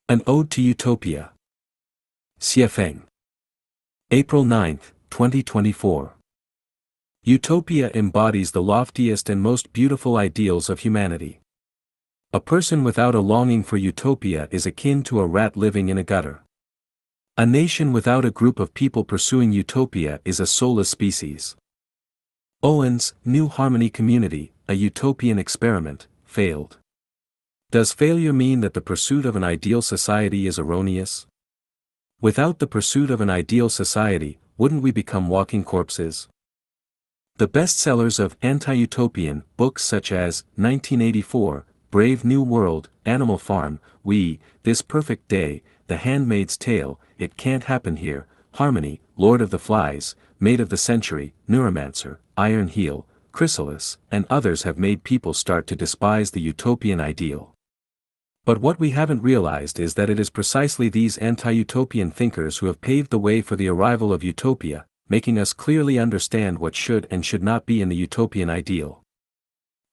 An Ode to Utopia. Xiefeng. April 9, 2024. Utopia embodies the loftiest and most beautiful ideals of humanity. A person without a longing for utopia is akin to a rat living in a gutter. A nation without a group of people pursuing utopia is a soulless species. Owen's New Harmony Community, a utopian experiment, failed. Does failure mean that the pursuit of an ideal society is erroneous? Without the pursuit of an ideal society, wouldn't we become walking corpses? The bestsellers of anti-utopian books such as 1984, Brave New World, Animal Farm, We, This Perfect Day, The Handmaid's Tale, It Can't Happen Here, Harmony, Lord of the Flies, Maid of the Century, Neuromancer, Iron Heel, Chrysalis, and others have made people start to despise the utopian ideal. But what we haven't realized is that it is precisely these anti-utopian thinkers who have paved the way for the arrival of utopia, making us clearly understand what should and should not be in the utopian ideal.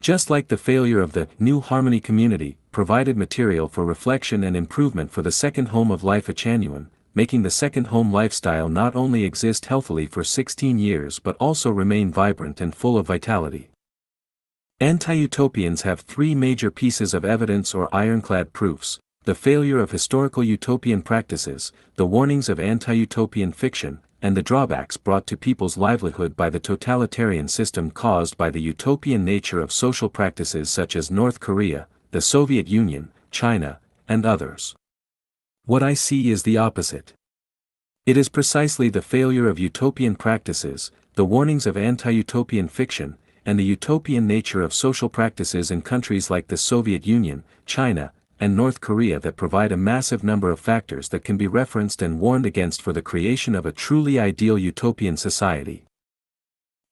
Just like the failure of the New Harmony Community provided material for reflection and improvement for the second home of Lifechanyuan, making the second home lifestyle not only exist healthily for 16 years but also remain vibrant and full of vitality. Anti-utopians have three major pieces of evidence or ironclad proofs: the failure of historical utopian practices, the warnings of anti-utopian fiction, and the drawbacks brought to people's livelihood by the totalitarian system caused by the utopian nature of social practices such as North Korea, the Soviet Union, China, and others. What I see is the opposite. It is precisely the failure of utopian practices, the warnings of anti-utopian fiction, and the utopian nature of social practices in countries like the Soviet Union, China, and North Korea that provide a massive number of factors that can be referenced and warned against for the creation of a truly ideal utopian society.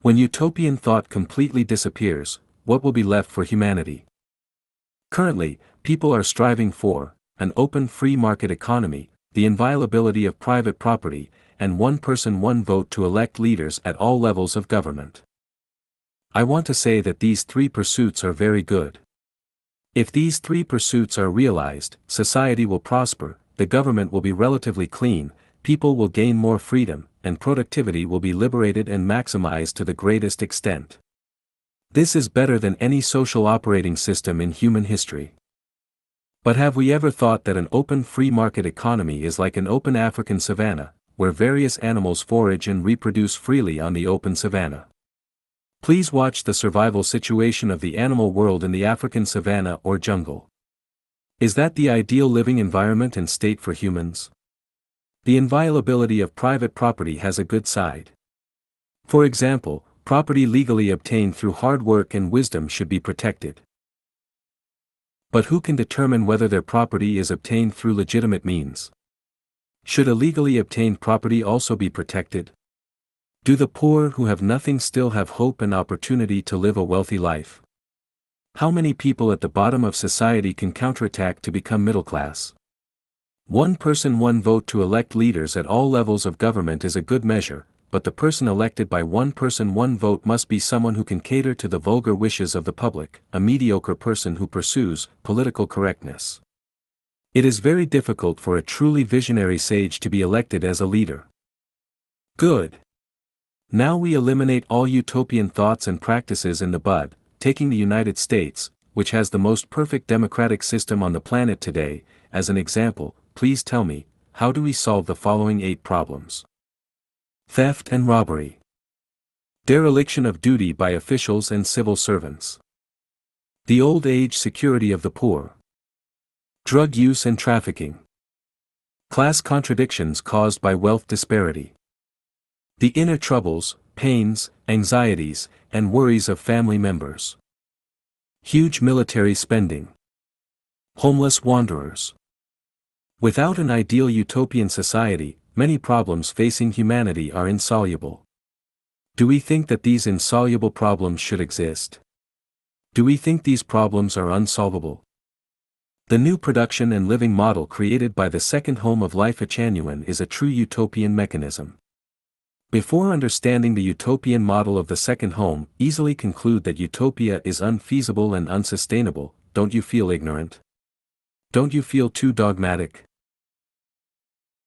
When utopian thought completely disappears, what will be left for humanity? Currently, people are striving for an open free market economy, the inviolability of private property, and one person one vote to elect leaders at all levels of government. I want to say that these three pursuits are very good. If these three pursuits are realized, society will prosper, the government will be relatively clean, people will gain more freedom, and productivity will be liberated and maximized to the greatest extent. This is better than any social operating system in human history. But have we ever thought that an open free market economy is like an open African savanna, where various animals forage and reproduce freely on the open savanna? Please watch the survival situation of the animal world in the African savanna or jungle. Is that the ideal living environment and state for humans? The inviolability of private property has a good side. For example, property legally obtained through hard work and wisdom should be protected. But who can determine whether their property is obtained through legitimate means? Should illegally obtained property also be protected? Do the poor who have nothing still have hope and opportunity to live a wealthy life? How many people at the bottom of society can counterattack to become middle class? One person one vote to elect leaders at all levels of government is a good measure, but the person elected by one person one vote must be someone who can cater to the vulgar wishes of the public, a mediocre person who pursues political correctness. It is very difficult for a truly visionary sage to be elected as a leader. Good. Now we eliminate all utopian thoughts and practices in the bud, taking the United States, which has the most perfect democratic system on the planet today, as an example. Please tell me, how do we solve the following 8 problems? Theft and robbery. Dereliction of duty by officials and civil servants. The old age security of the poor. Drug use and trafficking. Class contradictions caused by wealth disparity. The inner troubles, pains, anxieties, and worries of family members. Huge military spending. Homeless wanderers. Without an ideal utopian society, many problems facing humanity are insoluble. Do we think that these insoluble problems should exist? Do we think these problems are unsolvable? The new production and living model created by the second home of Lifechanyuan is a true utopian mechanism. Before understanding the utopian model of the second home, easily conclude that utopia is unfeasible and unsustainable. Don't you feel ignorant? Don't you feel too dogmatic?